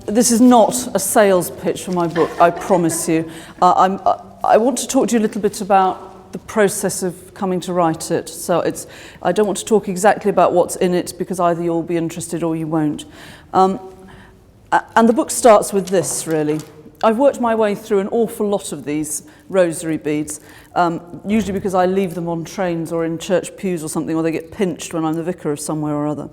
This is not a sales pitch for my book, I promise you. I want to talk to you a little bit about the process of coming to write it. So I don't want to talk exactly about what's in it because either you'll be interested or you won't. And the book starts with this, really. I've worked my way through an awful lot of these rosary beads, usually because I leave them on trains or in church pews or something, or they get pinched when I'm the vicar of somewhere or other.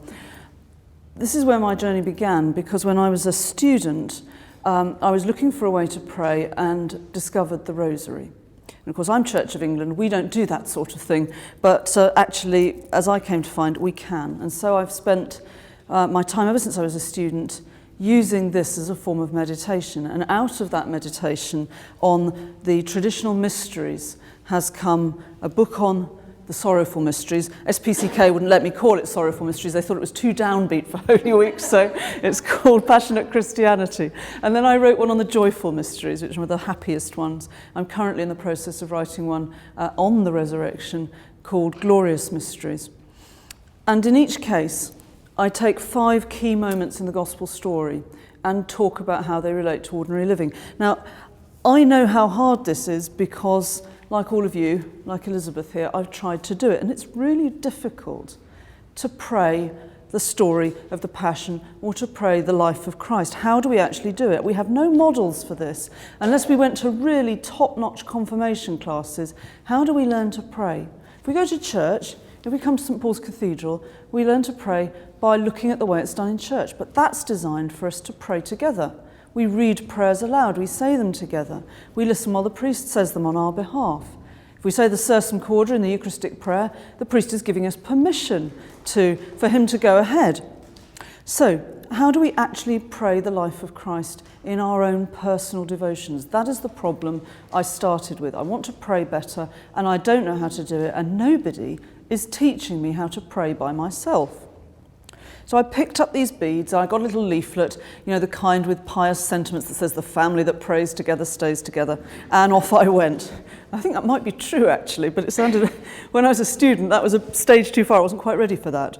This is where my journey began, because when I was a student, I was looking for a way to pray and discovered the rosary. And of course, I'm Church of England, we don't do that sort of thing, but actually, as I came to find, we can. And so I've spent my time, ever since I was a student, using this as a form of meditation. And out of that meditation on the traditional mysteries has come a book on the sorrowful mysteries. SPCK wouldn't let me call it sorrowful mysteries. They thought it was too downbeat for Holy Week, so it's called Passionate Christianity. And then I wrote one on the joyful mysteries, which are the happiest ones. I'm currently in the process of writing one on the resurrection called Glorious Mysteries. And in each case, I take 5 key moments in the gospel story and talk about how they relate to ordinary living. Now, I know how hard this is because, like all of you, like Elizabeth here, I've tried to do it, and it's really difficult to pray the story of the Passion or to pray the life of Christ. How do we actually do it? We have no models for this. Unless we went to really top-notch confirmation classes, how do we learn to pray? If we go to church, if we come to St. Paul's Cathedral, we learn to pray by looking at the way it's done in church, but that's designed for us to pray together. We read prayers aloud, we say them together. We listen while the priest says them on our behalf. If we say the Sursum Corda in the Eucharistic prayer, the priest is giving us permission for him to go ahead. So, how do we actually pray the life of Christ in our own personal devotions? That is the problem I started with. I want to pray better, and I don't know how to do it, and nobody is teaching me how to pray by myself. So I picked up these beads, I got a little leaflet, you know, the kind with pious sentiments that says the family that prays together stays together, and off I went. I think that might be true actually, but it sounded, when I was a student, that was a stage too far, I wasn't quite ready for that.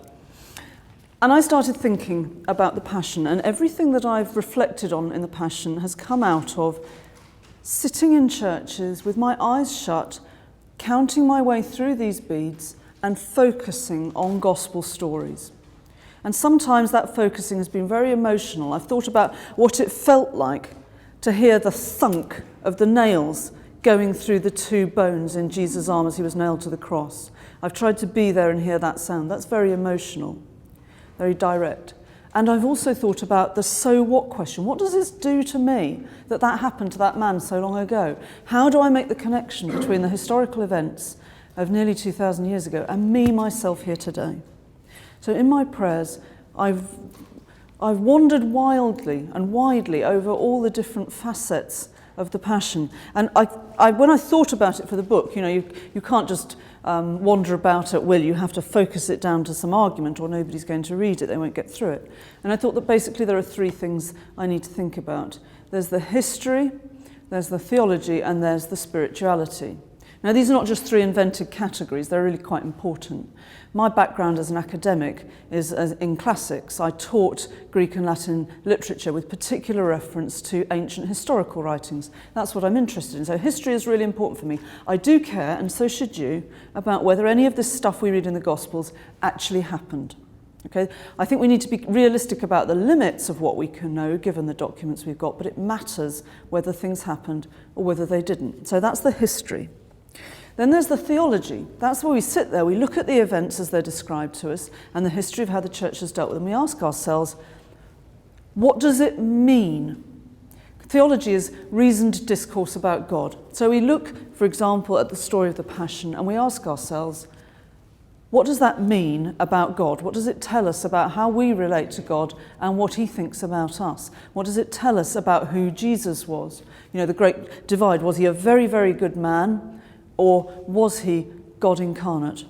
And I started thinking about the Passion, and everything that I've reflected on in the Passion has come out of sitting in churches with my eyes shut, counting my way through these beads and focusing on gospel stories. And sometimes that focusing has been very emotional. I've thought about what it felt like to hear the thunk of the nails going through the 2 bones in Jesus' arm as he was nailed to the cross. I've tried to be there and hear that sound. That's very emotional, very direct. And I've also thought about the so what question. What does this do to me that happened to that man so long ago? How do I make the connection between the historical events of nearly 2,000 years ago and me, myself, here today? So in my prayers, I've wandered wildly and widely over all the different facets of the Passion. And when I thought about it for the book, you know, you can't just wander about at will. You have to focus it down to some argument or nobody's going to read it. They won't get through it. And I thought that basically there are 3 things I need to think about. There's the history, there's the theology, and there's the spirituality. Now, these are not just 3 invented categories, they're really quite important. My background as an academic is in classics. I taught Greek and Latin literature with particular reference to ancient historical writings. That's what I'm interested in. So history is really important for me. I do care, and so should you, about whether any of this stuff we read in the Gospels actually happened. Okay? I think we need to be realistic about the limits of what we can know, given the documents we've got, but it matters whether things happened or whether they didn't. So that's the history. Then there's the theology. That's where we sit there, we look at the events as they're described to us and the history of how the church has dealt with them. We ask ourselves, what does it mean? Theology is reasoned discourse about God. So we look, for example, at the story of the Passion and we ask ourselves, what does that mean about God? What does it tell us about how we relate to God and what he thinks about us? What does it tell us about who Jesus was? You know, the great divide, was he a very, very good man? Or was he God incarnate?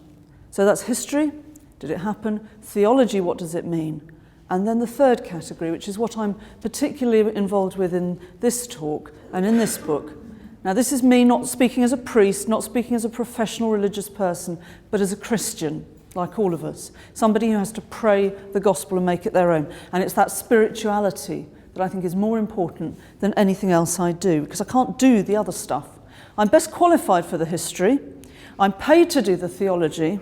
So that's history. Did it happen? Theology, what does it mean? And then the third category, which is what I'm particularly involved with in this talk and in this book. Now, this is me not speaking as a priest, not speaking as a professional religious person, but as a Christian, like all of us. Somebody who has to pray the gospel and make it their own. And it's that spirituality that I think is more important than anything else I do, because I can't do the other stuff. I'm best qualified for the history, I'm paid to do the theology,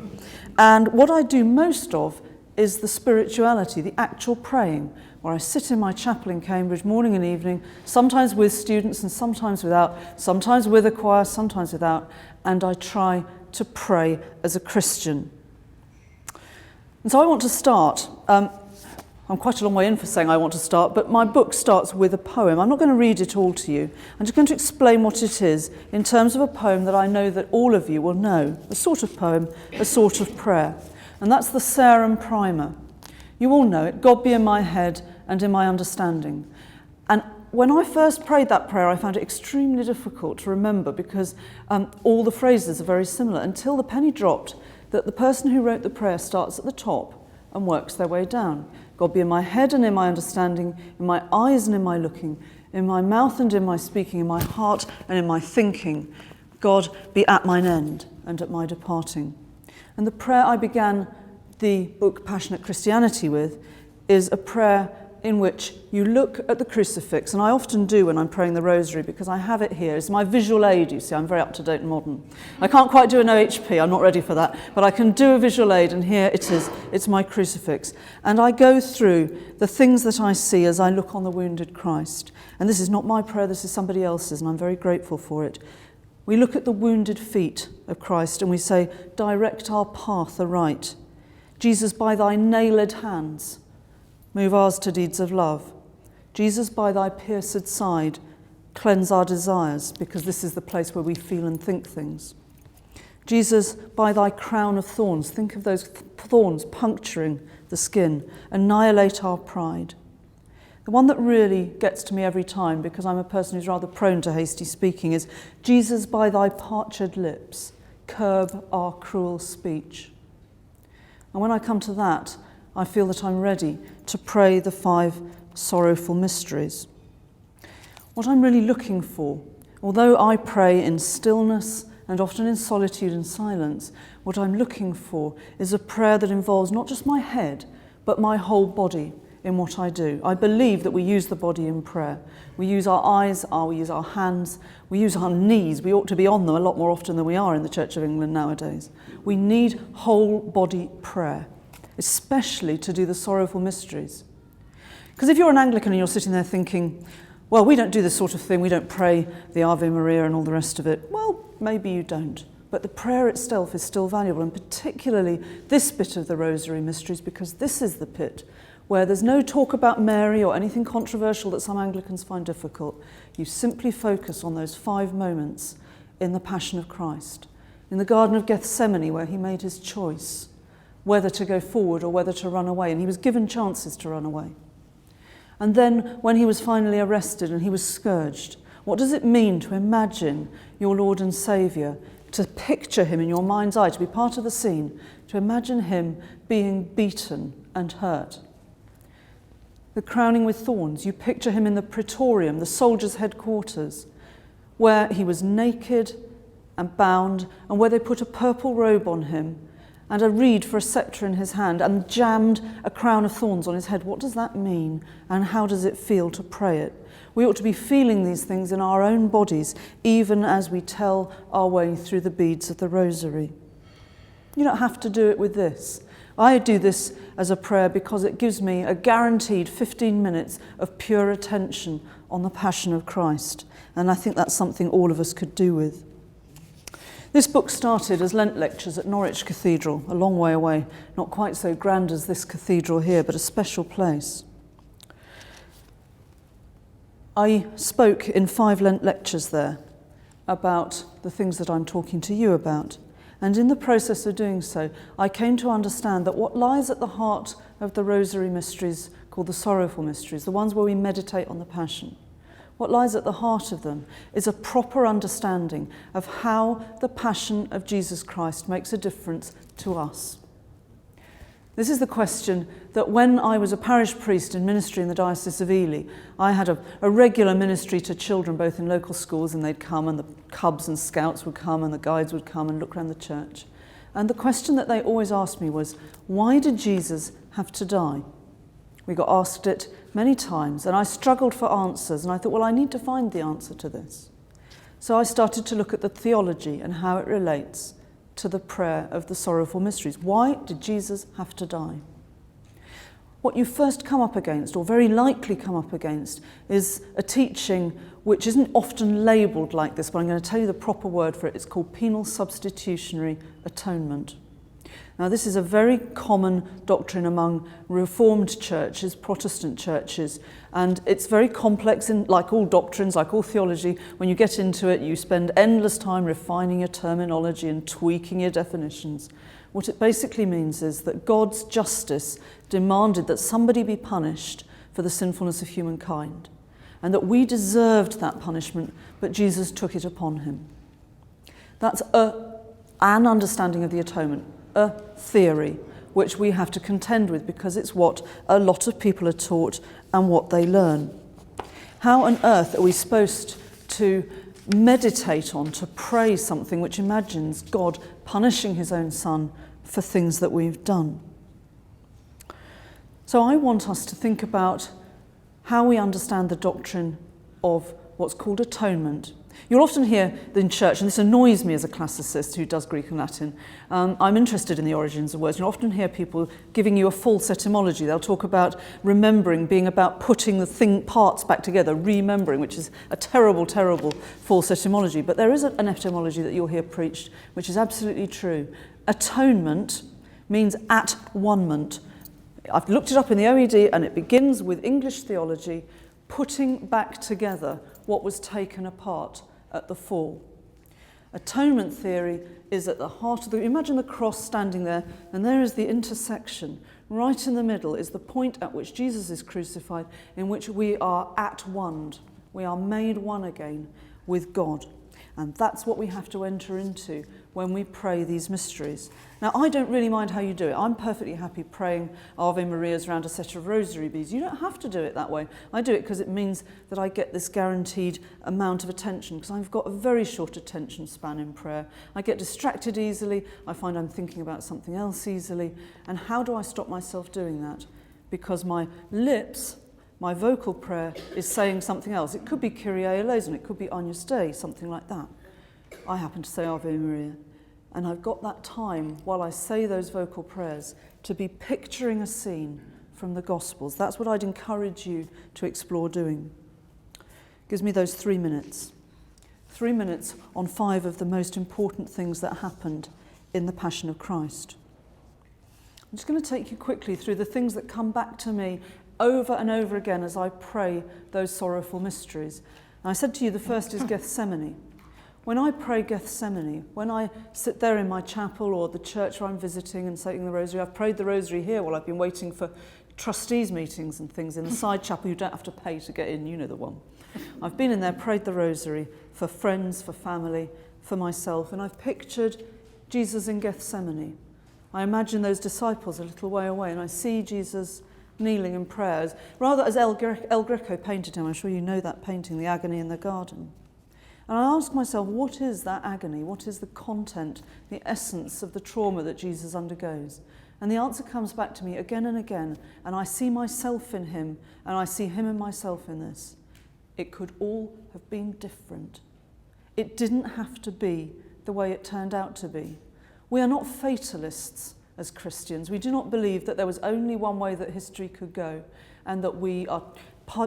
and what I do most of is the spirituality, the actual praying, where I sit in my chapel in Cambridge morning and evening, sometimes with students and sometimes without, sometimes with a choir, sometimes without, and I try to pray as a Christian. And so I want to start. I'm quite a long way in for saying I want to start, but my book starts with a poem. I'm not going to read it all to you. I'm just going to explain what it is in terms of a poem that I know that all of you will know, a sort of poem, a sort of prayer. And that's the Sarum Primer. You all know it, God be in my head and in my understanding. And when I first prayed that prayer, I found it extremely difficult to remember because all the phrases are very similar, until the penny dropped that the person who wrote the prayer starts at the top and works their way down. God be in my head and in my understanding, in my eyes and in my looking, in my mouth and in my speaking, in my heart and in my thinking. God be at mine end and at my departing. And the prayer I began the book Passionate Christianity with is a prayer in which you look at the crucifix, and I often do when I'm praying the rosary because I have it here. It's my visual aid, you see. I'm very up-to-date and modern. I can't quite do an OHP, I'm not ready for that, but I can do a visual aid, and here it is. It's my crucifix. And I go through the things that I see as I look on the wounded Christ. And this is not my prayer, this is somebody else's, and I'm very grateful for it. We look at the wounded feet of Christ and we say, direct our path aright. Jesus, by thy nailed hands, move ours to deeds of love. Jesus, by thy pierced side, cleanse our desires, because this is the place where we feel and think things. Jesus, by thy crown of thorns, think of those thorns puncturing the skin, annihilate our pride. The one that really gets to me every time, because I'm a person who's rather prone to hasty speaking, is Jesus, by thy parched lips, curb our cruel speech. And when I come to that, I feel that I'm ready to pray the 5 sorrowful mysteries. What I'm really looking for, although I pray in stillness and often in solitude and silence, what I'm looking for is a prayer that involves not just my head, but my whole body in what I do. I believe that we use the body in prayer. We use our eyes, we use our hands, we use our knees. We ought to be on them a lot more often than we are in the Church of England nowadays. We need whole body prayer, especially to do the sorrowful mysteries. Because if you're an Anglican and you're sitting there thinking, well, we don't do this sort of thing, we don't pray the Ave Maria and all the rest of it, well, maybe you don't. But the prayer itself is still valuable, and particularly this bit of the Rosary Mysteries, because this is the bit where there's no talk about Mary or anything controversial that some Anglicans find difficult. You simply focus on those 5 moments in the Passion of Christ, in the Garden of Gethsemane, where he made his choice whether to go forward or whether to run away, and he was given chances to run away. And then when he was finally arrested and he was scourged, what does it mean to imagine your Lord and Saviour, to picture him in your mind's eye, to be part of the scene, to imagine him being beaten and hurt? The crowning with thorns, you picture him in the Praetorium, the soldiers' headquarters, where he was naked and bound, and where they put a purple robe on him and a reed for a sceptre in his hand and jammed a crown of thorns on his head. What does that mean, and how does it feel to pray it? We ought to be feeling these things in our own bodies, even as we tell our way through the beads of the Rosary. You don't have to do it with this. I do this as a prayer because it gives me a guaranteed 15 minutes of pure attention on the Passion of Christ, and I think that's something all of us could do with. This book started as Lent lectures at Norwich Cathedral, a long way away, not quite so grand as this cathedral here, but a special place. I spoke in 5 Lent lectures there about the things that I'm talking to you about. And in the process of doing so, I came to understand that what lies at the heart of the Rosary Mysteries, called the Sorrowful Mysteries, the ones where we meditate on the Passion, what lies at the heart of them is a proper understanding of how the Passion of Jesus Christ makes a difference to us. This is the question that when I was a parish priest in ministry in the Diocese of Ely, I had a regular ministry to children, both in local schools, and they'd come, and the cubs and scouts would come, and the guides would come and look around the church. And the question that they always asked me was, why did Jesus have to die? We got asked it many times, and I struggled for answers, and I thought, well, I need to find the answer to this. So I started to look at the theology and how it relates to the prayer of the sorrowful mysteries. Why did Jesus have to die? What you first come up against, or very likely come up against, is a teaching which isn't often labelled like this, but I'm going to tell you the proper word for it. It's called penal substitutionary atonement. Now, this is a very common doctrine among Reformed churches, Protestant churches, and it's very complex, and like all doctrines, like all theology, when you get into it, you spend endless time refining your terminology and tweaking your definitions. What it basically means is that God's justice demanded that somebody be punished for the sinfulness of humankind, and that we deserved that punishment, but Jesus took it upon him. That's an understanding of the atonement, a theory which we have to contend with because it's what a lot of people are taught and what they learn. How on earth are we supposed to meditate on, to pray something which imagines God punishing his own son for things that we've done? So I want us to think about how we understand the doctrine of what's called atonement. You'll often hear in church, and this annoys me as a classicist who does Greek and Latin, I'm interested in the origins of words. You'll often hear people giving you a false etymology. They'll talk about remembering being about putting the parts back together, remembering, which is a terrible, terrible false etymology. But there is an etymology that you'll hear preached, which is absolutely true. Atonement means at one-ment. I've looked it up in the OED, and it begins with English theology, putting back together what was taken apart at the fall. Atonement theory is at the heart of imagine the cross standing there, and there is the intersection. Right in the middle is the point at which Jesus is crucified, in which we are at one. We are made one again with God. And that's what we have to enter into when we pray these mysteries. Now, I don't really mind how you do it. I'm perfectly happy praying Ave Marias around a set of rosary beads. You don't have to do it that way. I do it because it means that I get this guaranteed amount of attention, because I've got a very short attention span in prayer. I get distracted easily. I find I'm thinking about something else easily. And how do I stop myself doing that? Because my lips, my vocal prayer is saying something else. It could be Kyrie eleison, it could be Agnus Dei, something like that. I happen to say Ave Maria. And I've got that time while I say those vocal prayers to be picturing a scene from the Gospels. That's what I'd encourage you to explore doing. Gives me those 3 minutes. 3 minutes on 5 of the most important things that happened in the Passion of Christ. I'm just going to take you quickly through the things that come back to me over and over again as I pray those sorrowful mysteries. And I said to you, the first is Gethsemane. When I pray Gethsemane, when I sit there in my chapel or the church where I'm visiting and saying the rosary, I've prayed the rosary here while I've been waiting for trustees meetings and things in the side chapel. You don't have to pay to get in, you know the one. I've been in there, prayed the rosary for friends, for family, for myself, and I've pictured Jesus in Gethsemane. I imagine those disciples a little way away, and I see Jesus kneeling in prayers, rather as El Greco painted him. I'm sure you know that painting, The Agony in the Garden. And I ask myself, what is that agony? What is the content, the essence of the trauma that Jesus undergoes? And the answer comes back to me again and again, and I see myself in him, and I see him and myself in this. It could all have been different. It didn't have to be the way it turned out to be. We are not fatalists as Christians. We do not believe that there was only one way that history could go, and that we are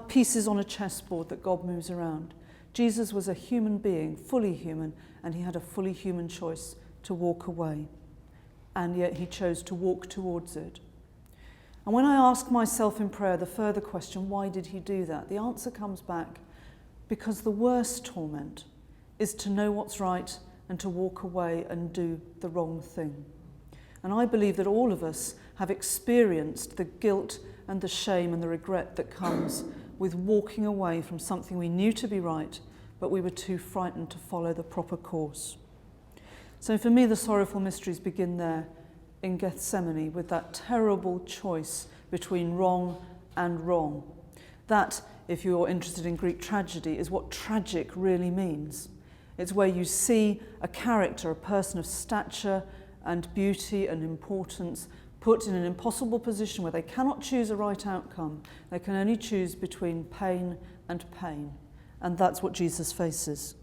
pieces on a chessboard that God moves around. Jesus was a human being, fully human, and he had a fully human choice to walk away. And yet he chose to walk towards it. And when I ask myself in prayer the further question, why did he do that? The answer comes back, because the worst torment is to know what's right and to walk away and do the wrong thing. And I believe that all of us have experienced the guilt and the shame and the regret that comes with walking away from something we knew to be right, but we were too frightened to follow the proper course. So for me, the sorrowful mysteries begin there in Gethsemane with that terrible choice between wrong and wrong. That, if you're interested in Greek tragedy, is what tragic really means. It's where you see a character, a person of stature and beauty and importance, put in an impossible position where they cannot choose a right outcome. They can only choose between pain and pain. And that's what Jesus faces.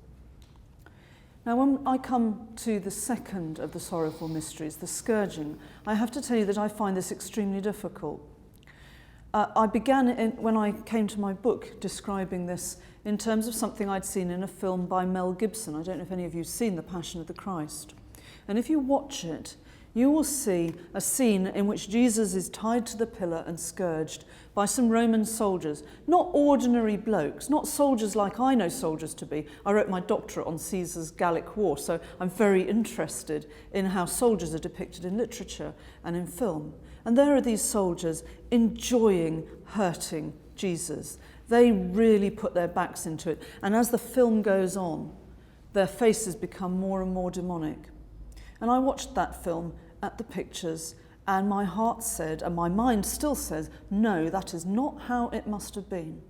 Now, when I come to the second of the sorrowful mysteries, the scourging, I have to tell you that I find this extremely difficult. I began, when I came to my book, describing this in terms of something I'd seen in a film by Mel Gibson. I don't know if any of you have seen The Passion of the Christ. And if you watch it, you will see a scene in which Jesus is tied to the pillar and scourged by some Roman soldiers. Not ordinary blokes, not soldiers like I know soldiers to be. I wrote my doctorate on Caesar's Gallic War, so I'm very interested in how soldiers are depicted in literature and in film. And there are these soldiers enjoying hurting Jesus. They really put their backs into it. And as the film goes on, their faces become more and more demonic. And I watched that film at the pictures, and my heart said, and my mind still says, no, that is not how it must have been.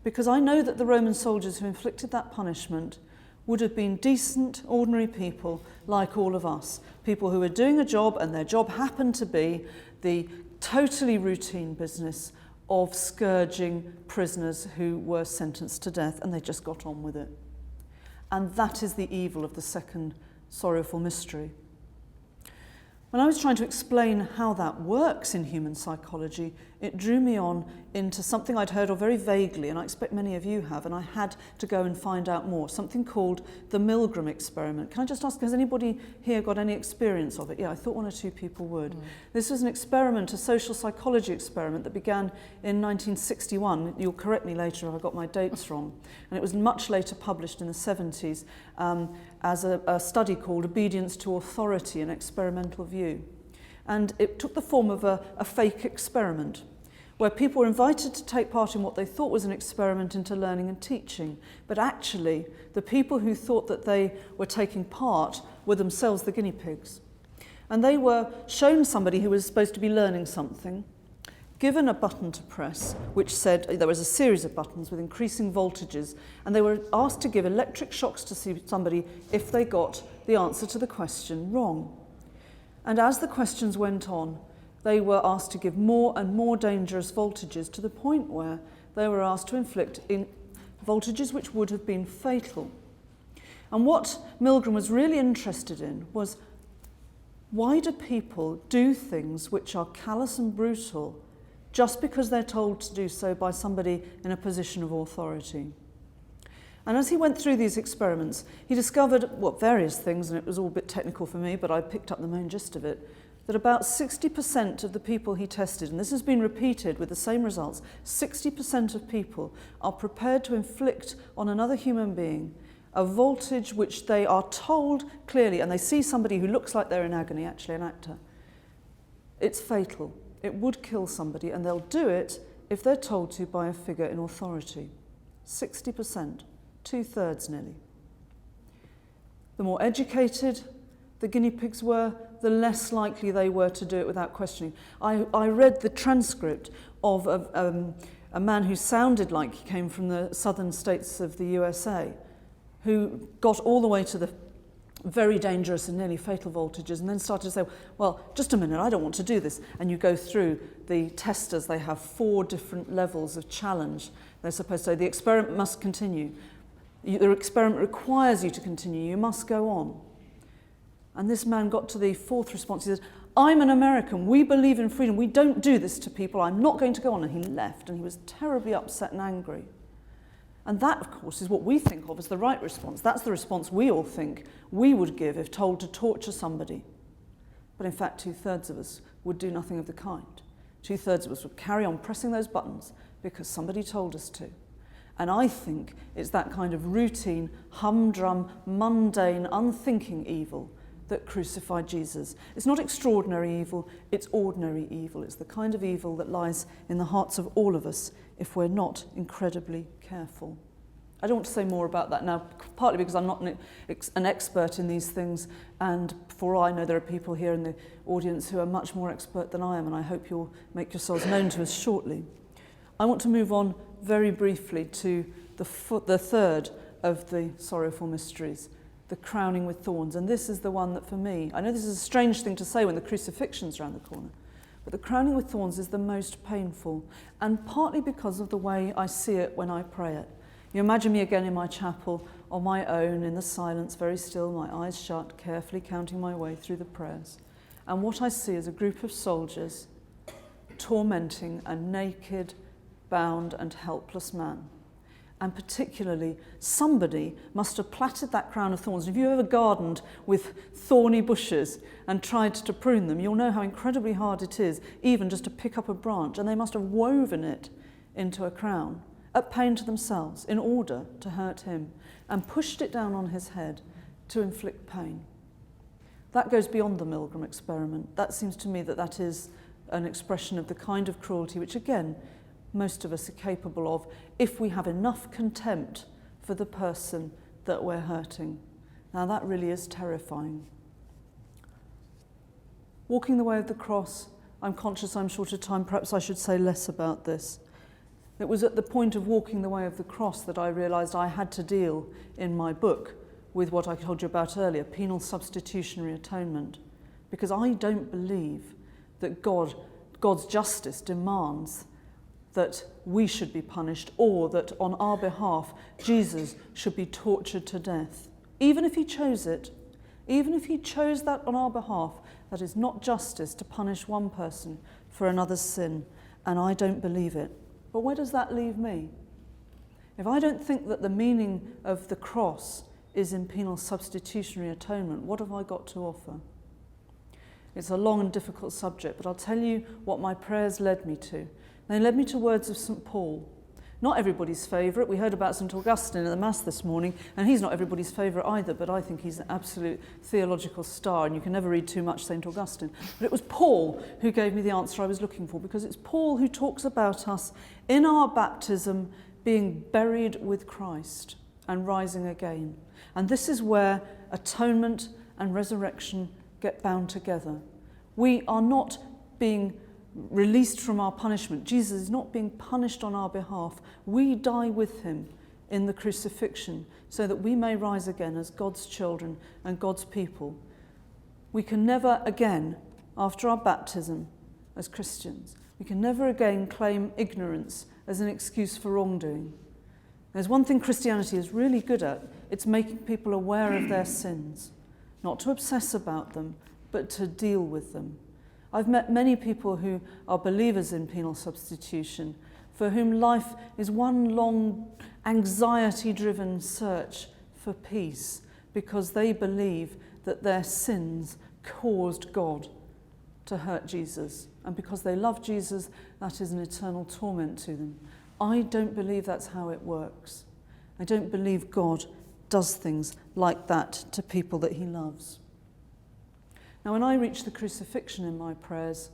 Because I know that the Roman soldiers who inflicted that punishment would have been decent, ordinary people like all of us. People who were doing a job, and their job happened to be the totally routine business of scourging prisoners who were sentenced to death, and they just got on with it. And that is the evil of the second sorrowful mystery. When I was trying to explain how that works in human psychology, it drew me on into something I'd heard of very vaguely, and I expect many of you have, and I had to go and find out more, something called the Milgram experiment. Can I just ask, has anybody here got any experience of it? Yeah, I thought one or two people would. This was an experiment, a social psychology experiment that began in 1961. You'll correct me later if I got my dates wrong. And it was much later published in the 70s as a study called Obedience to Authority, an Experimental View. And it took the form of a fake experiment where people were invited to take part in what they thought was an experiment into learning and teaching. But actually, the people who thought that they were taking part were themselves the guinea pigs. And they were shown somebody who was supposed to be learning something, given a button to press, which said, there was a series of buttons with increasing voltages, and they were asked to give electric shocks to see somebody if they got the answer to the question wrong. And as the questions went on, they were asked to give more and more dangerous voltages to the point where they were asked to inflict voltages which would have been fatal. And what Milgram was really interested in was, why do people do things which are callous and brutal just because they're told to do so by somebody in a position of authority? And as he went through these experiments, he discovered, various things, and it was all a bit technical for me, but I picked up the main gist of it, that about 60% of the people he tested, and this has been repeated with the same results, 60% of people are prepared to inflict on another human being a voltage which they are told clearly, and they see somebody who looks like they're in agony, actually an actor, it's fatal. It would kill somebody, and they'll do it if they're told to by a figure in authority. 60%. 2/3 nearly. The more educated the guinea pigs were, the less likely they were to do it without questioning. I read the transcript of a man who sounded like he came from the southern states of the USA, who got all the way to the very dangerous and nearly fatal voltages, and then started to say, well, just a minute, I don't want to do this. And you go through the testers, they have 4 different levels of challenge. They're supposed to say, the experiment must continue. The experiment requires you to continue. You must go on. And this man got to the 4th response. He said, I'm an American. We believe in freedom. We don't do this to people. I'm not going to go on. And he left, and he was terribly upset and angry. And that, of course, is what we think of as the right response. That's the response we all think we would give if told to torture somebody. But in fact, 2/3 of us would do nothing of the kind. 2/3 of us would carry on pressing those buttons because somebody told us to. And I think it's that kind of routine, humdrum, mundane, unthinking evil that crucified Jesus. It's not extraordinary evil, it's ordinary evil. It's the kind of evil that lies in the hearts of all of us if we're not incredibly careful. I don't want to say more about that now, partly because I'm not an expert in these things, and for all I know there are people here in the audience who are much more expert than I am, and I hope you'll make yourselves known to us shortly. I want to move on very briefly to the 3rd of the sorrowful mysteries, the crowning with thorns. And this is the one that for me, I know this is a strange thing to say when the crucifixion's around the corner, But the crowning with thorns is the most painful, and partly because of the way I see it when I pray it. You imagine me again in my chapel, on my own, in the silence, very still, my eyes shut, carefully counting my way through the prayers. And what I see is a group of soldiers tormenting a naked, bound and helpless man. And particularly, somebody must have plaited that crown of thorns. If you've ever gardened with thorny bushes and tried to prune them, you'll know how incredibly hard it is, even just to pick up a branch. And they must have woven it into a crown, at pain to themselves, in order to hurt him, and pushed it down on his head to inflict pain. That goes beyond the Milgram experiment. That seems to me that is an expression of the kind of cruelty which, again, most of us are capable of if we have enough contempt for the person that we're hurting. Now that really is terrifying. Walking the way of the cross, I'm conscious I'm short of time, perhaps I should say less about this. It was at the point of walking the way of the cross that I realised I had to deal in my book with what I told you about earlier, penal substitutionary atonement, because I don't believe that God's justice demands that we should be punished, or that on our behalf Jesus should be tortured to death. Even if he chose it, even if he chose that on our behalf, that is not justice to punish one person for another's sin, and I don't believe it. But where does that leave me? If I don't think that the meaning of the cross is in penal substitutionary atonement, what have I got to offer? It's a long and difficult subject, but I'll tell you what my prayers led me to. They led me to words of St. Paul. Not everybody's favourite. We heard about St. Augustine at the Mass this morning, and he's not everybody's favourite either, but I think he's an absolute theological star, and you can never read too much St. Augustine. But it was Paul who gave me the answer I was looking for, because it's Paul who talks about us in our baptism being buried with Christ and rising again. And this is where atonement and resurrection get bound together. We are not being released from our punishment. Jesus is not being punished on our behalf. We die with him in the crucifixion so that we may rise again as God's children and God's people. We can never again, after our baptism as Christians, we can never again claim ignorance as an excuse for wrongdoing. There's one thing Christianity is really good at. It's making people aware of their sins, not to obsess about them, but to deal with them. I've met many people who are believers in penal substitution, for whom life is one long anxiety-driven search for peace, because they believe that their sins caused God to hurt Jesus. And because they love Jesus, that is an eternal torment to them. I don't believe that's how it works. I don't believe God does things like that to people that he loves. Now, when I reach the crucifixion in my prayers,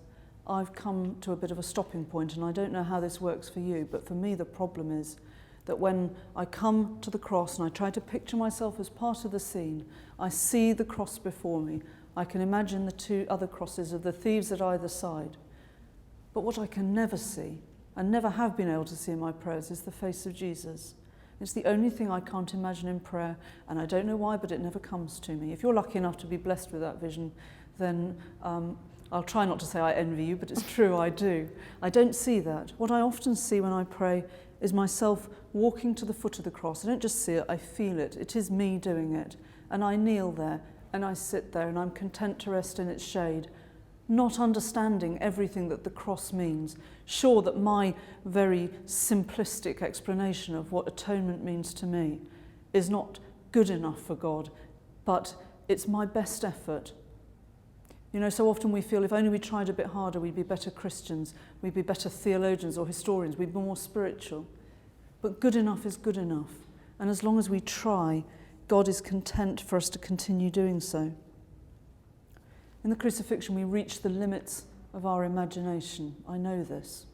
I've come to a bit of a stopping point, and I don't know how this works for you, but for me the problem is that when I come to the cross and I try to picture myself as part of the scene, I see the cross before me. I can imagine the two other crosses of the thieves at either side. But what I can never see, and never have been able to see in my prayers, is the face of Jesus. It's the only thing I can't imagine in prayer, and I don't know why, but it never comes to me. If you're lucky enough to be blessed with that vision, then I'll try not to say I envy you, but it's true, I do. I don't see that. What I often see when I pray is myself walking to the foot of the cross. I don't just see it, I feel it. It is me doing it. And I kneel there, and I sit there, and I'm content to rest in its shade, not understanding everything that the cross means, sure that my very simplistic explanation of what atonement means to me is not good enough for God, but it's my best effort. You know, so often we feel if only we tried a bit harder, we'd be better Christians, we'd be better theologians or historians, we'd be more spiritual. But good enough is good enough. And as long as we try, God is content for us to continue doing so. In the crucifixion, we reach the limits of our imagination. I know this.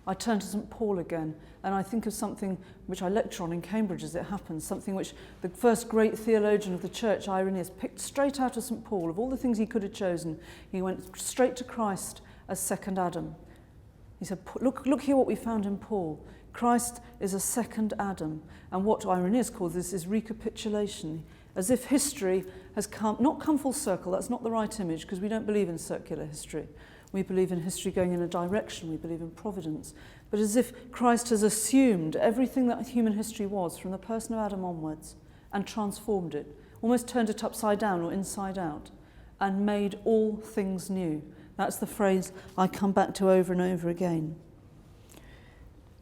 I turn to St. Paul again, and I think of something which I lecture on in Cambridge as it happens, something which the first great theologian of the church, Irenaeus, picked straight out of St. Paul. Of all the things he could have chosen, he went straight to Christ as second Adam. He said, look here what we found in Paul. Christ is a second Adam. And what Irenaeus calls this is recapitulation, as if history has not come full circle. That's not the right image, because we don't believe in circular history. We believe in history going in a direction. We believe in providence. But as if Christ has assumed everything that human history was from the person of Adam onwards and transformed it, almost turned it upside down or inside out, and made all things new. That's the phrase I come back to over and over again.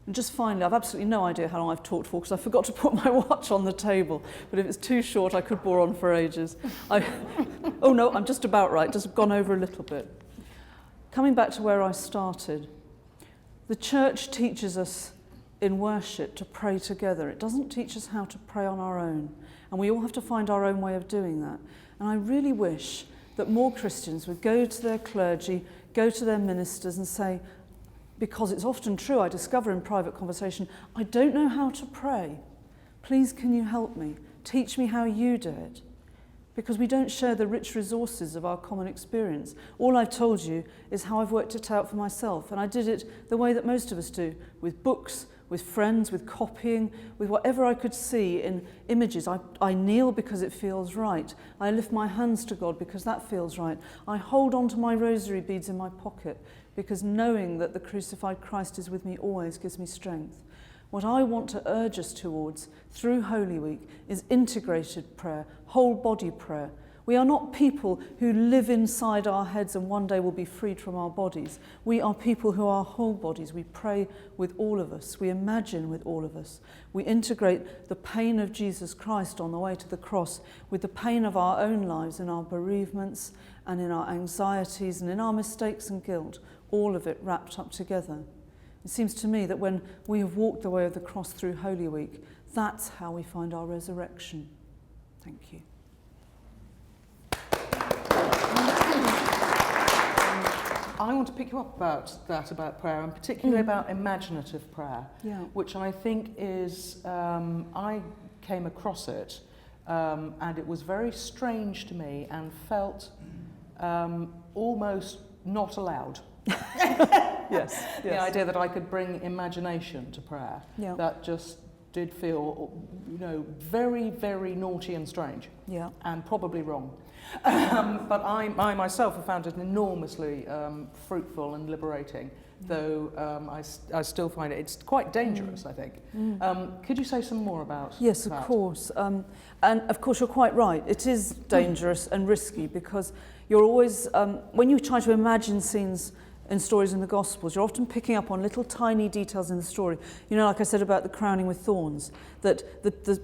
And just finally, I've absolutely no idea how long I've talked for because I forgot to put my watch on the table. But if it's too short, I could bore on for ages. Oh no, I'm just about right, just gone over a little bit. Coming back to where I started, the church teaches us in worship to pray together. It doesn't teach us how to pray on our own. And we all have to find our own way of doing that. And I really wish that more Christians would go to their clergy, go to their ministers and say, because it's often true, I discover in private conversation, I don't know how to pray. Please can you help me? Teach me how you do it. Because we don't share the rich resources of our common experience. All I've told you is how I've worked it out for myself, and I did it the way that most of us do, with books, with friends, with copying, with whatever I could see in images. I kneel because it feels right. I lift my hands to God because that feels right. I hold on to my rosary beads in my pocket because knowing that the crucified Christ is with me always gives me strength. What I want to urge us towards through Holy Week is integrated prayer, whole body prayer. We are not people who live inside our heads and one day will be freed from our bodies. We are people who are whole bodies. We pray with all of us. We imagine with all of us. We integrate the pain of Jesus Christ on the way to the cross with the pain of our own lives in our bereavements and in our anxieties and in our mistakes and guilt, all of it wrapped up together. It seems to me that when we have walked the way of the cross through Holy Week, that's how we find our resurrection. Thank you. I want to pick you up about prayer, and particularly about imaginative prayer, which I think is, I came across it, and it was very strange to me and felt almost not allowed. Yes. The idea that I could bring imagination to prayer, that just did feel, very, very naughty and strange, and probably wrong. But I myself have found it enormously fruitful and liberating, though I still find it's quite dangerous, I think. Could you say some more about that? Yes, of course. And of course, you're quite right. It is dangerous and risky because you're always, when you try to imagine scenes in stories in the Gospels, you're often picking up on little tiny details in the story. Like I said about the crowning with thorns, that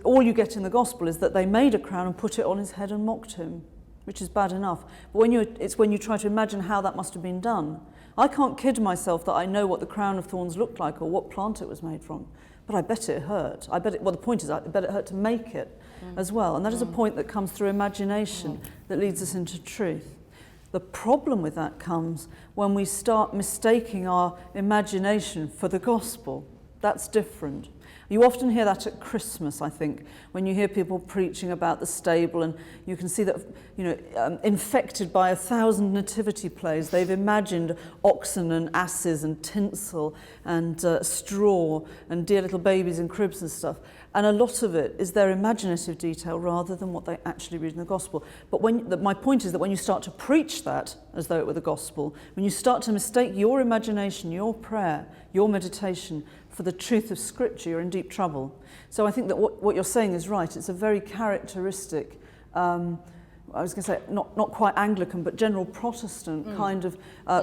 all you get in the Gospel is that they made a crown and put it on his head and mocked him, which is bad enough. But it's when you try to imagine how that must have been done. I can't kid myself that I know what the crown of thorns looked like or what plant it was made from, but I bet it hurt. The point is, I bet it hurt to make it as well. And that is a point that comes through imagination that leads us into truth. The problem with that comes when we start mistaking our imagination for the gospel. That's different. You often hear that at Christmas, I think, when you hear people preaching about the stable, and you can see that, infected by 1,000 nativity plays, they've imagined oxen and asses and tinsel and straw and dear little babies in cribs and stuff. And a lot of it is their imaginative detail rather than what they actually read in the gospel. But my point is that when you start to preach that as though it were the gospel, when you start to mistake your imagination, your prayer, your meditation for the truth of Scripture, you're in deep trouble. So I think that what you're saying is right. It's a very characteristic, I was going to say not quite Anglican, but general Protestant kind of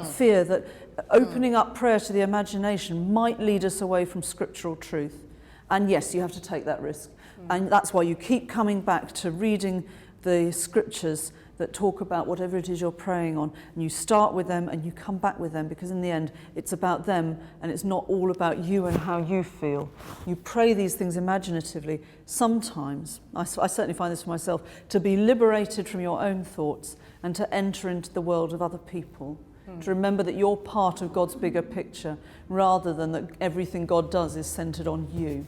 fear that opening up prayer to the imagination might lead us away from scriptural truth. And yes, you have to take that risk. And that's why you keep coming back to reading the scriptures that talk about whatever it is you're praying on, and you start with them and you come back with them, because in the end it's about them and it's not all about you and how you feel. You pray these things imaginatively sometimes, I certainly find this for myself, to be liberated from your own thoughts and to enter into the world of other people. To remember that you're part of God's bigger picture rather than that everything God does is centered on you.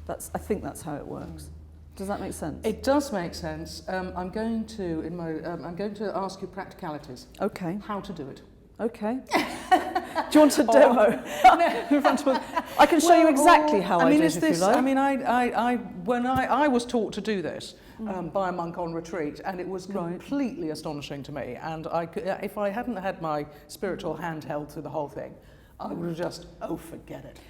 I think that's how it works. Does that make sense? It does make sense. I'm going to ask you practicalities. Okay. How to do it. Okay. Do you want a demo? In front of us? I can show you exactly how I do it, if you like. I mean, when I was taught to do this by a monk on retreat, and it was completely astonishing to me. And if I hadn't had my spiritual hand held through the whole thing, I would have just, forget it.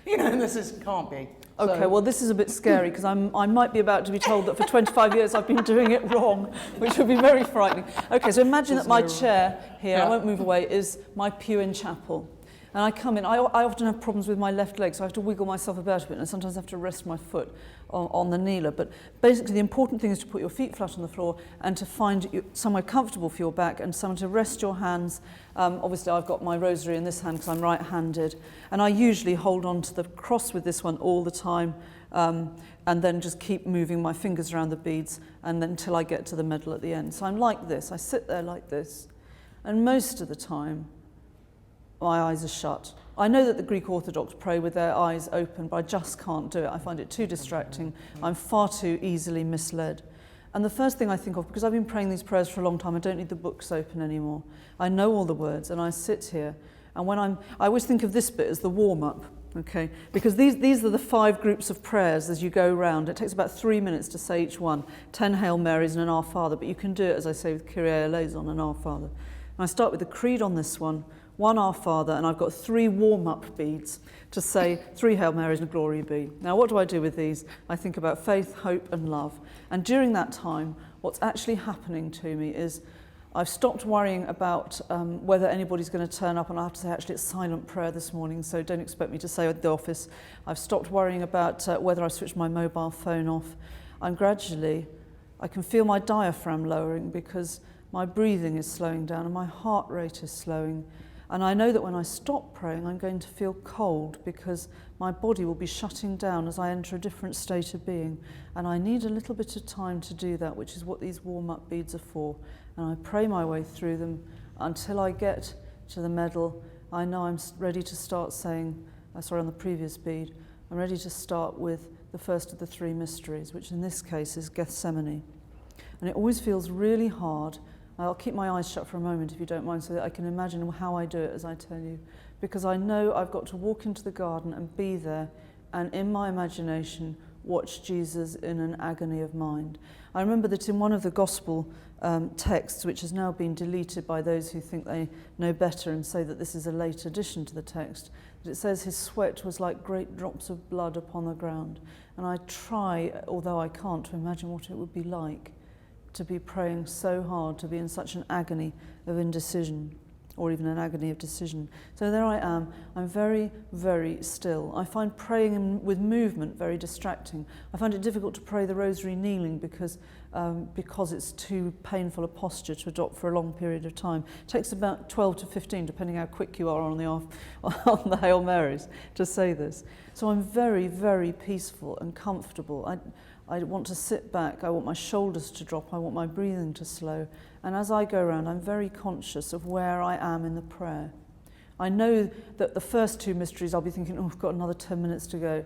Can't be. Okay, well, this is a bit scary because I might be about to be told that for 25 years I've been doing it wrong, which would be very frightening. Okay, so imagine that my chair here, I won't move away, is my pew in chapel. And I come in, I often have problems with my left leg, so I have to wiggle myself about a bit, and sometimes I have to rest my foot on the kneeler. But basically the important thing is to put your feet flat on the floor and to find somewhere comfortable for your back and somewhere to rest your hands. Obviously I've got my rosary in this hand because I'm right-handed, and I usually hold on to the cross with this one all the time, and then just keep moving my fingers around the beads and then until I get to the medal at the end. So I'm like this, I sit there like this, and most of the time my eyes are shut. I know that the Greek Orthodox pray with their eyes open, but I just can't do it. I find it too distracting. I'm far too easily misled. And the first thing I think of, because I've been praying these prayers for a long time, I don't need the books open anymore. I know all the words, and I sit here. And I always think of this bit as the warm-up, okay? Because these are the 5 groups of prayers as you go round. It takes about 3 minutes to say each one. 10 Hail Marys and an Our Father, but you can do it, as I say, with Kyrie eleison and Our Father. And I start with the Creed on this one, 1 Our Father, and I've got 3 warm-up beads to say 3 Hail Marys and Glory Be. Now, what do I do with these? I think about faith, hope, and love. And during that time, what's actually happening to me is I've stopped worrying about whether anybody's going to turn up, and I have to say, actually, it's silent prayer this morning, so don't expect me to say at the office. I've stopped worrying about whether I switched my mobile phone off. And gradually, I can feel my diaphragm lowering because my breathing is slowing down and my heart rate is slowing. And I know that when I stop praying, I'm going to feel cold because my body will be shutting down as I enter a different state of being. And I need a little bit of time to do that, which is what these warm-up beads are for. And I pray my way through them until I get to the medal. I know I'm ready to start saying, on the previous bead, I'm ready to start with the first of the 3 mysteries, which in this case is Gethsemane. And it always feels really hard. I'll keep my eyes shut for a moment if you don't mind so that I can imagine how I do it as I tell you, because I know I've got to walk into the garden and be there and in my imagination watch Jesus in an agony of mind. I remember that in one of the gospel texts, which has now been deleted by those who think they know better and say that this is a late addition to the text, that it says his sweat was like great drops of blood upon the ground. And I try, although I can't, to imagine what it would be like to be praying so hard, to be in such an agony of indecision, or even an agony of decision. So there I am. I'm very, very still. I find praying with movement very distracting. I find it difficult to pray the rosary kneeling because it's too painful a posture to adopt for a long period of time. It takes about 12 to 15, depending how quick you are on the Hail Marys, to say this. So I'm very, very peaceful and comfortable. I want to sit back, I want my shoulders to drop, I want my breathing to slow. And as I go around, I'm very conscious of where I am in the prayer. I know that the first 2 mysteries, I'll be thinking, I've got another 10 minutes to go.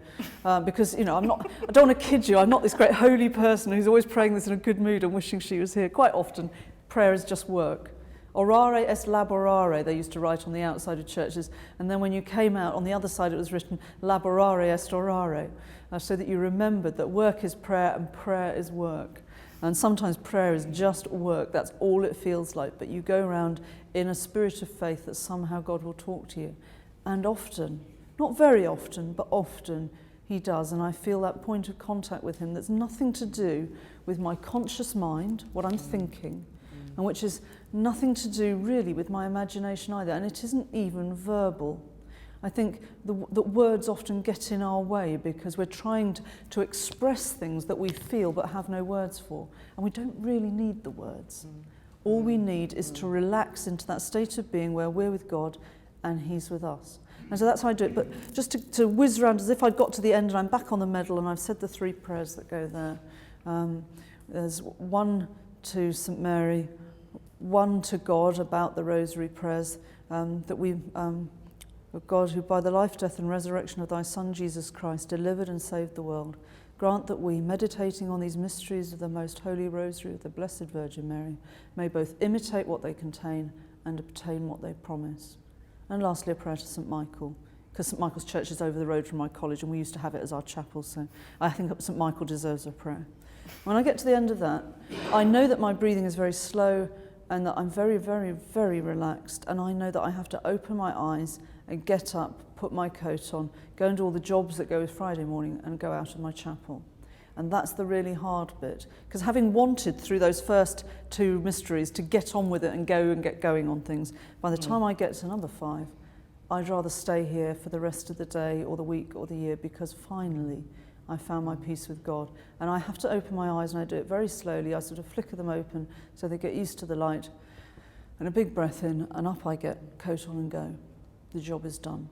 Because, I don't want to kid you, I'm not this great holy person who's always praying this in a good mood and wishing she was here. Quite often, prayer is just work. Orare est laborare, they used to write on the outside of churches, and then when you came out, on the other side it was written laborare est orare, so that you remembered that work is prayer and prayer is work. And sometimes prayer is just work, that's all it feels like, but you go around in a spirit of faith that somehow God will talk to you. And often, not very often, but often, he does, and I feel that point of contact with him that's nothing to do with my conscious mind, what I'm thinking, and which is nothing to do really with my imagination either, and it isn't even verbal. I think that words often get in our way because we're trying to express things that we feel but have no words for, and we don't really need the words. All we need is to relax into that state of being where we're with God and he's with us. And so that's how I do it, but just to whiz around as if I'd got to the end and I'm back on the medal and I've said the 3 prayers that go there. There's 1 to St Mary, 1 to God about the rosary prayers, that we, God, who by the life, death and resurrection of thy Son Jesus Christ delivered and saved the world, grant that we, meditating on these mysteries of the most holy rosary of the Blessed Virgin Mary, may both imitate what they contain and obtain what they promise. And lastly, a prayer to St Michael, because St Michael's Church is over the road from my college and we used to have it as our chapel, so I think St Michael deserves a prayer. When I get to the end of that, I know that my breathing is very slow and that I'm very, very, very relaxed, and I know that I have to open my eyes and get up, put my coat on, go and do all the jobs that go with Friday morning and go out of my chapel. And that's the really hard bit, because having wanted through those first 2 mysteries to get on with it and go and get going on things, by the time I get to number 5, I'd rather stay here for the rest of the day or the week or the year, because finally I found my peace with God. And I have to open my eyes, and I do it very slowly. I sort of flicker them open so they get used to the light, and a big breath in, and up I get, coat on and go. The job is done.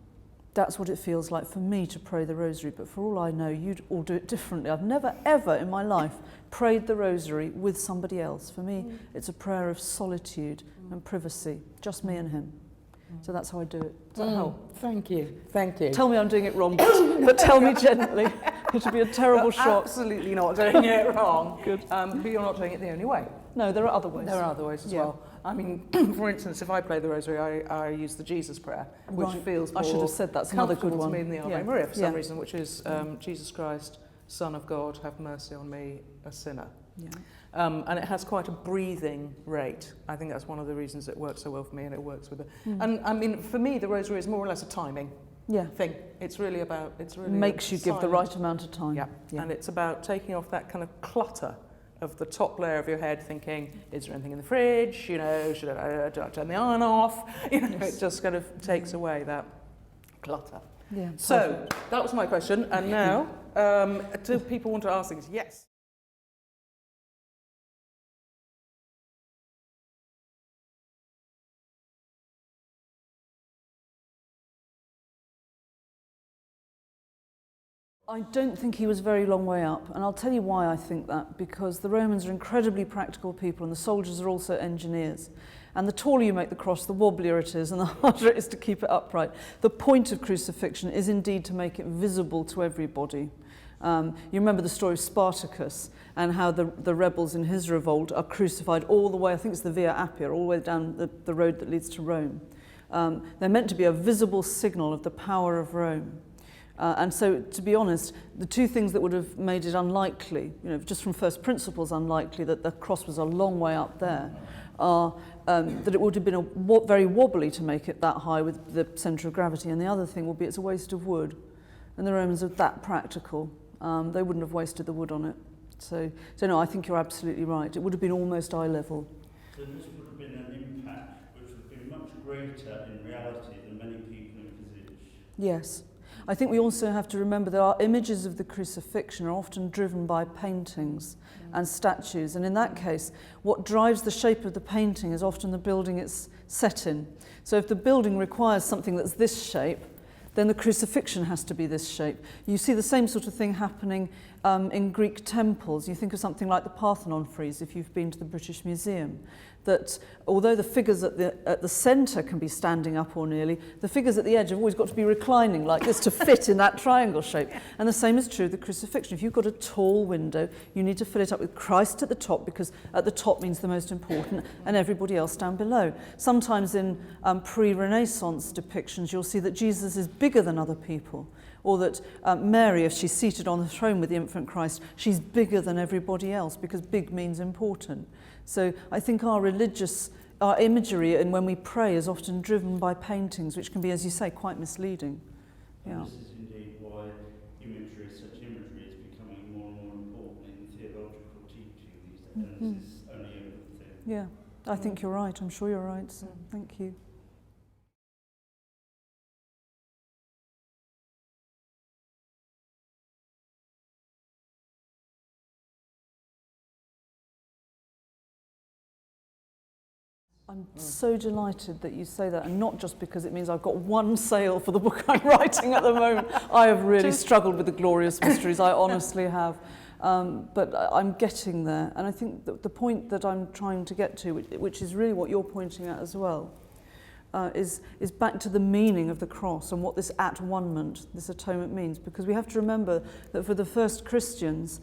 That's what it feels like for me to pray the rosary, but for all I know, you'd all do it differently. I've never, ever in my life prayed the rosary with somebody else. For me, it's a prayer of solitude and privacy, just me and him. So that's how I do it. Does that help? Thank you, thank you. Tell me I'm doing it wrong, but tell me gently. It'll be a terrible shock. Absolutely not doing it wrong. Good. But you're not doing it the only way. No, there are other ways. There are other ways as well. I mean, for instance, if I play the rosary, I use the Jesus prayer, which feels more I should have said that's another good one. To me than the Ave Maria for some reason, which is Jesus Christ, Son of God, have mercy on me, a sinner. Yeah. And it has quite a breathing rate. I think that's one of the reasons it works so well for me, and it works with it. And I mean, for me, the rosary is more or less a timing thing. It's really about, makes you give the right amount of time. Yeah. And it's about taking off that kind of clutter of the top layer of your head, thinking, is there anything in the fridge? You know, should I turn the iron off? You know, it just kind of takes away that clutter. Yeah. So that was my question, and now, do people want to ask things? Yes. I don't think he was a very long way up, and I'll tell you why I think that, because the Romans are incredibly practical people and the soldiers are also engineers. And the taller you make the cross, the wobblier it is and the harder it is to keep it upright. The point of crucifixion is indeed to make it visible to everybody. You remember the story of Spartacus and how the rebels in his revolt are crucified all the way, I think it's the Via Appia, all the way down the road that leads to Rome. They're meant to be a visible signal of the power of Rome. And so, to be honest, the 2 things that would have made it unlikely, you know, just from first principles unlikely that the cross was a long way up there, are that it would have been very wobbly to make it that high with the centre of gravity, and the other thing would be it's a waste of wood. And the Romans are that practical. They wouldn't have wasted the wood on it. So no, I think you're absolutely right. It would have been almost eye level. So this would have been an impact which would have been much greater in reality than many people envisage. Yes. I think we also have to remember that our images of the crucifixion are often driven by paintings and statues, and in that case, what drives the shape of the painting is often the building it's set in. So if the building requires something that's this shape, then the crucifixion has to be this shape. You see the same sort of thing happening in Greek temples. You think of something like the Parthenon frieze, if you've been to the British Museum, that although the figures at the centre can be standing up or nearly, the figures at the edge have always got to be reclining like this to fit in that triangle shape. And the same is true of the crucifixion. If you've got a tall window, you need to fill it up with Christ at the top, because at the top means the most important, and everybody else down below. Sometimes in pre-Renaissance depictions, you'll see that Jesus is bigger than other people, or that Mary, if she's seated on the throne with the infant Christ, she's bigger than everybody else, because big means important. So I think our imagery and when we pray is often driven by paintings, which can be, as you say, quite misleading. Yeah. This is indeed why such imagery is becoming more and more important in theological teaching these days, and this is only a good thing. Yeah, I think you're right. I'm sure you're right. So thank you. I'm so delighted that you say that, and not just because it means I've got one sale for the book I'm writing at the moment. I have really struggled with the glorious mysteries, I honestly have. But I'm getting there, and I think that the point that I'm trying to get to, which is really what you're pointing at as well, is back to the meaning of the cross and what this at-one-ment, this atonement means, because we have to remember that for the first Christians,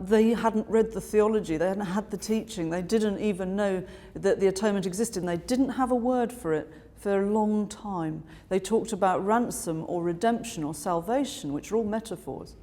they hadn't read the theology, they hadn't had the teaching, they didn't even know that the atonement existed, and they didn't have a word for it for a long time. They talked about ransom or redemption or salvation, which are all metaphors.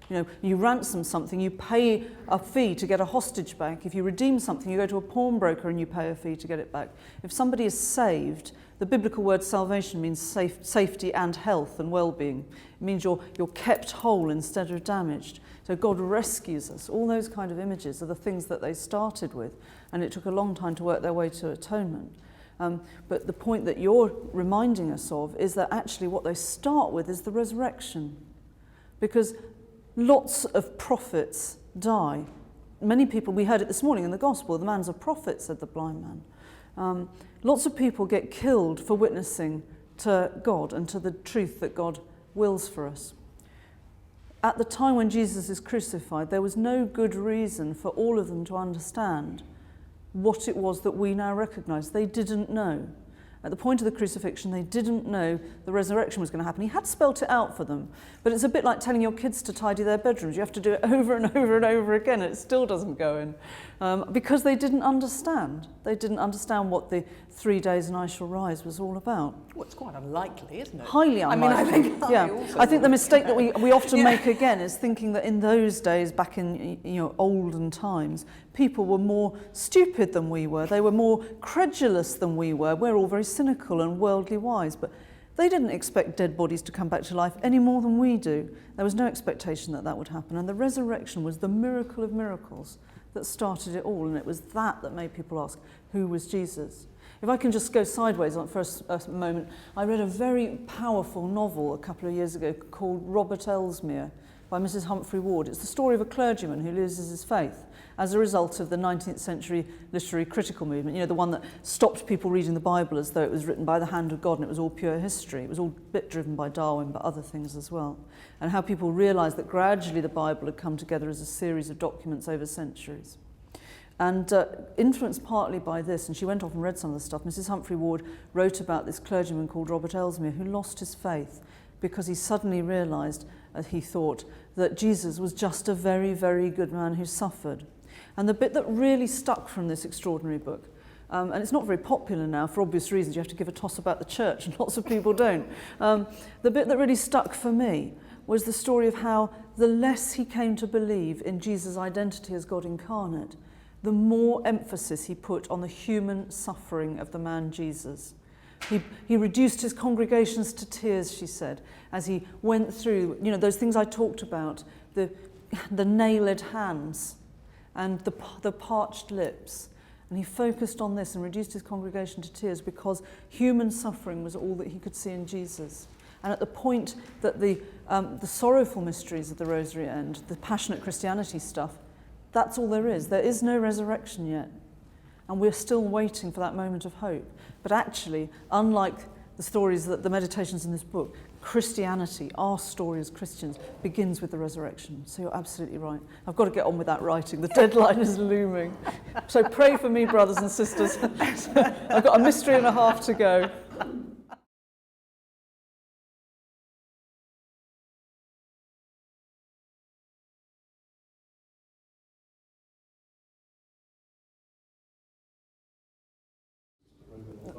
You know, you ransom something, you pay a fee to get a hostage back. If you redeem something, you go to a pawnbroker and you pay a fee to get it back. If somebody is saved, the biblical word salvation means safety and health and well-being. It means you're kept whole instead of damaged. So God rescues us. All those kind of images are the things that they started with, and it took a long time to work their way to atonement. But the point that you're reminding us of is that actually what they start with is the resurrection. Because lots of prophets die. Many people, we heard it this morning in the gospel, the man's a prophet, said the blind man. Lots of people get killed for witnessing to God and to the truth that God wills for us. At the time when Jesus is crucified, there was no good reason for all of them to understand what it was that we now recognise. They didn't know. At the point of the crucifixion, they didn't know the resurrection was going to happen. He had spelt it out for them, but it's a bit like telling your kids to tidy their bedrooms. You have to do it over and over and over again, and it still doesn't go in, because they didn't understand. They didn't understand what the 3 days and I shall rise was all about. Well, it's quite unlikely, isn't it? Highly unlikely. I think the mistake that we often make again is thinking that in those days, back in olden times, people were more stupid than we were. They were more credulous than we were. We're all very cynical and worldly wise, but they didn't expect dead bodies to come back to life any more than we do. There was no expectation that that would happen, and the resurrection was the miracle of miracles that started it all, and it was that made people ask, who was Jesus? If I can just go sideways for a moment, I read a very powerful novel a couple of years ago called Robert Elsmere by Mrs. Humphrey Ward. It's the story of a clergyman who loses his faith as a result of the 19th century literary critical movement, the one that stopped people reading the Bible as though it was written by the hand of God and it was all pure history. It was all a bit driven by Darwin, but other things as well. And how people realised that gradually the Bible had come together as a series of documents over centuries. And influenced partly by this, and she went off and read some of the stuff, Mrs. Humphrey Ward wrote about this clergyman called Robert Elsmere who lost his faith because he suddenly realised, he thought, that Jesus was just a very, very good man who suffered. And the bit that really stuck from this extraordinary book, and it's not very popular now for obvious reasons, you have to give a toss about the church and lots of people don't. The bit that really stuck for me was the story of how the less he came to believe in Jesus' identity as God incarnate, the more emphasis he put on the human suffering of the man Jesus. He reduced his congregations to tears, she said, as he went through, those things I talked about, the nailed hands and the parched lips. And he focused on this and reduced his congregation to tears because human suffering was all that he could see in Jesus. And at the point that the sorrowful mysteries of the Rosary end, the passionate Christianity stuff, that's all there is. There is no resurrection yet. And we're still waiting for that moment of hope. But actually, unlike the stories, the meditations in this book, Christianity, our story as Christians, begins with the resurrection. So you're absolutely right. I've got to get on with that writing. The deadline is looming. So pray for me, brothers and sisters. I've got a mystery and a half to go.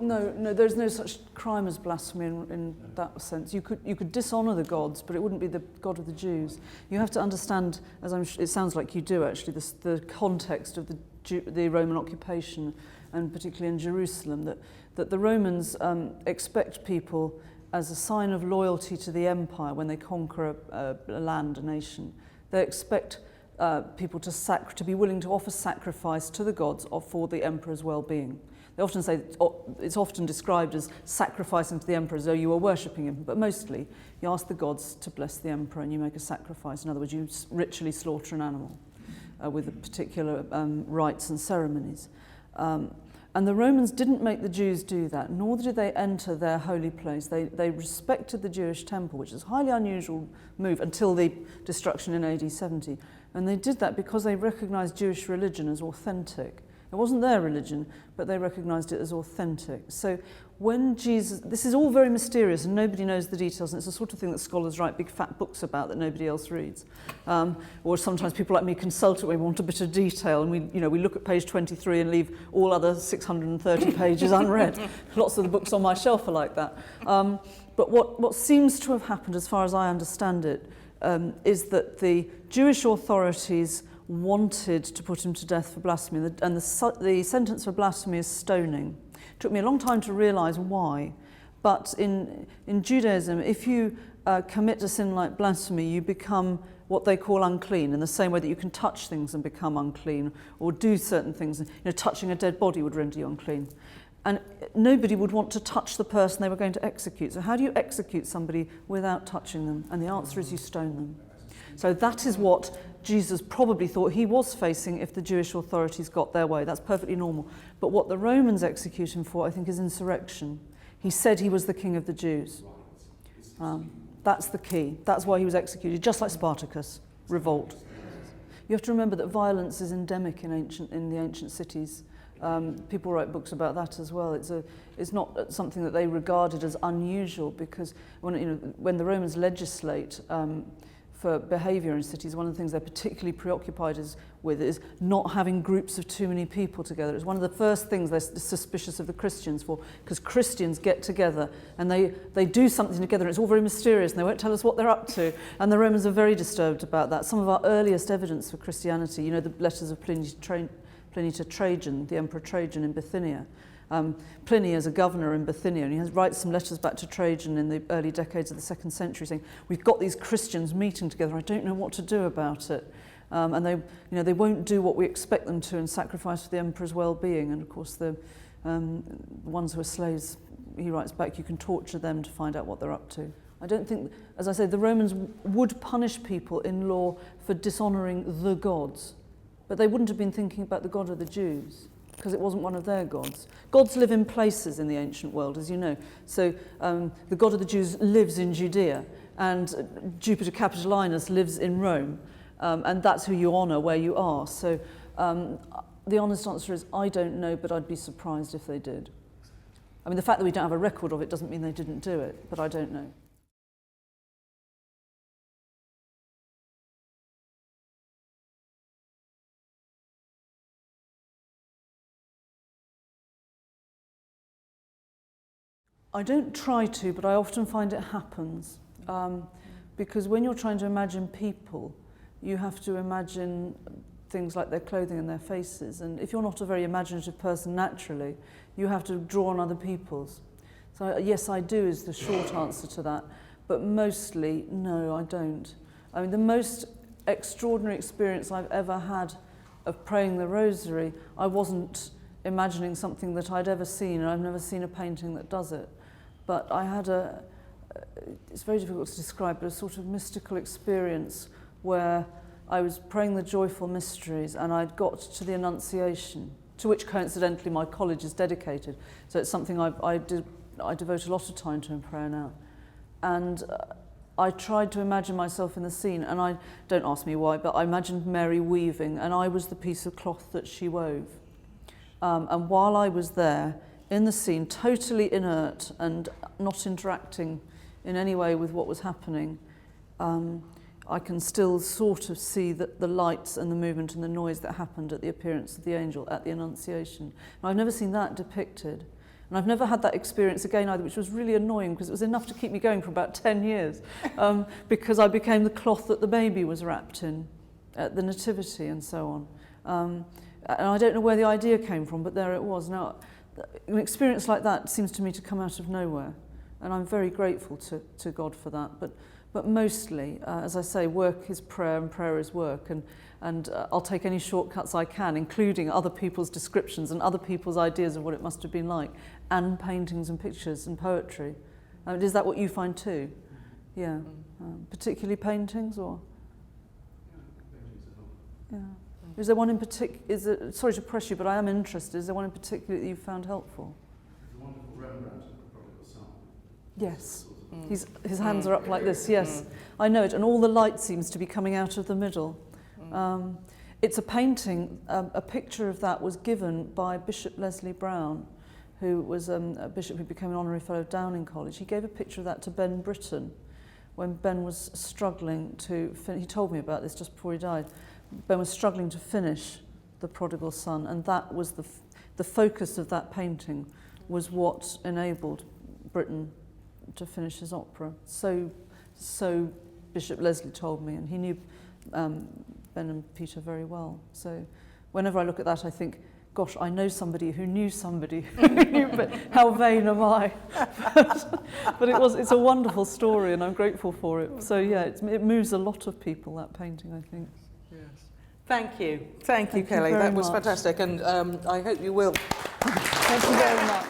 No, there's no such crime as blasphemy in that sense. You could dishonour the gods, but it wouldn't be the God of the Jews. You have to understand, it sounds like you do actually, the context of the Roman occupation, and particularly in Jerusalem, that the Romans expect people as a sign of loyalty to the empire when they conquer a land, a nation. They expect people to be willing to offer sacrifice to the gods for the emperor's well-being. They often say it's often described as sacrificing to the emperor as though you were worshipping him, but mostly you ask the gods to bless the emperor and you make a sacrifice. In other words, you ritually slaughter an animal with particular rites and ceremonies. And the Romans didn't make the Jews do that, nor did they enter their holy place. They respected the Jewish temple, which is a highly unusual move until the destruction in AD 70. And they did that because they recognized Jewish religion as authentic. It wasn't their religion, but they recognised it as authentic. So when Jesus, this is all very mysterious and nobody knows the details, and it's the sort of thing that scholars write big fat books about that nobody else reads. Or sometimes people like me consult it when we want a bit of detail, and we look at page 23 and leave all other 630 pages unread. Lots of the books on my shelf are like that. But what seems to have happened, as far as I understand it, is that the Jewish authorities wanted to put him to death for blasphemy, and the sentence for blasphemy is stoning. It took me a long time to realise why, but in Judaism, if you commit a sin like blasphemy, you become what they call unclean, in the same way that you can touch things and become unclean, or do certain things. Touching a dead body would render you unclean. And nobody would want to touch the person they were going to execute. So how do you execute somebody without touching them? And the answer is you stone them. So that is what Jesus probably thought he was facing if the Jewish authorities got their way. That's perfectly normal. But what the Romans execute him for, I think, is insurrection. He said he was the king of the Jews. That's the key. That's why he was executed, just like Spartacus, revolt. You have to remember that violence is endemic in the ancient cities. People write books about that as well. It's not something that they regarded as unusual, because when the Romans legislate for behaviour in cities, one of the things they're particularly preoccupied with is not having groups of too many people together. It's one of the first things they're suspicious of the Christians for, because Christians get together and they do something together, and it's all very mysterious and they won't tell us what they're up to, and the Romans are very disturbed about that. Some of our earliest evidence for Christianity, the letters of Pliny to Trajan, the Emperor Trajan in Bithynia. Pliny is a governor in Bithynia, and he writes some letters back to Trajan in the early decades of the 2nd century saying, we've got these Christians meeting together, I don't know what to do about it. And they won't do what we expect them to and sacrifice for the emperor's well-being. And of course the ones who are slaves, he writes back, you can torture them to find out what they're up to. I don't think, as I say, the Romans would punish people in law for dishonouring the gods, but they wouldn't have been thinking about the God of the Jews, because it wasn't one of their gods. Gods live in places in the ancient world, as you know. So the God of the Jews lives in Judea, and Jupiter Capitolinus lives in Rome, and that's who you honour where you are. So the honest answer is, I don't know, but I'd be surprised if they did. I mean, the fact that we don't have a record of it doesn't mean they didn't do it, but I don't know. I don't try to, but I often find it happens. Because when you're trying to imagine people, you have to imagine things like their clothing and their faces. And if you're not a very imaginative person naturally, you have to draw on other people's. So yes, I do is the short answer to that. But mostly, no, I don't. I mean, the most extraordinary experience I've ever had of praying the rosary, I wasn't imagining something that I'd ever seen, and I've never seen a painting that does it. But I had it's very difficult to describe, but a sort of mystical experience where I was praying the joyful mysteries and I'd got to the Annunciation, to which coincidentally my college is dedicated. So it's something I devote a lot of time to in prayer now. And I tried to imagine myself in the scene, and don't ask me why, but I imagined Mary weaving, and I was the piece of cloth that she wove. And while I was there, in the scene, totally inert and not interacting in any way with what was happening, I can still sort of see the lights and the movement and the noise that happened at the appearance of the angel at the Annunciation. And I've never seen that depicted. And I've never had that experience again either, which was really annoying because it was enough to keep me going for about 10 years, because I became the cloth that the baby was wrapped in at the Nativity and so on. And I don't know where the idea came from, but there it was. Now, an experience like that seems to me to come out of nowhere, and I'm very grateful to God for that. But mostly, as I say, work is prayer and prayer is work, and I'll take any shortcuts I can, including other people's descriptions and other people's ideas of what it must have been like, and paintings and pictures and poetry. Is that what you find too? Yeah. Particularly paintings, or? Yeah. Is there one in particular, sorry to press you, but I am interested, is there one in particular that you found helpful? The wonderful Rembrandt of the Prodigal Son. Yes. His hands are up like this, yes. I know it, and all the light seems to be coming out of the middle. It's a painting, a picture of that was given by Bishop Leslie Brown, who was a bishop who became an honorary fellow of Downing College. He gave a picture of that to Ben Britton when Ben was struggling to he told me about this just before he died. Ben was struggling to finish The Prodigal Son, and that was the focus of that painting was what enabled Britton to finish his opera. So Bishop Leslie told me, and he knew Ben and Peter very well. So whenever I look at that, I think, gosh, I know somebody who knew somebody who knew, but how vain am I? But it's a wonderful story, and I'm grateful for it. So yeah, it moves a lot of people, that painting, I think. Yes. Thank you, Kelly. That was fantastic, and I hope you will. Thank you very much.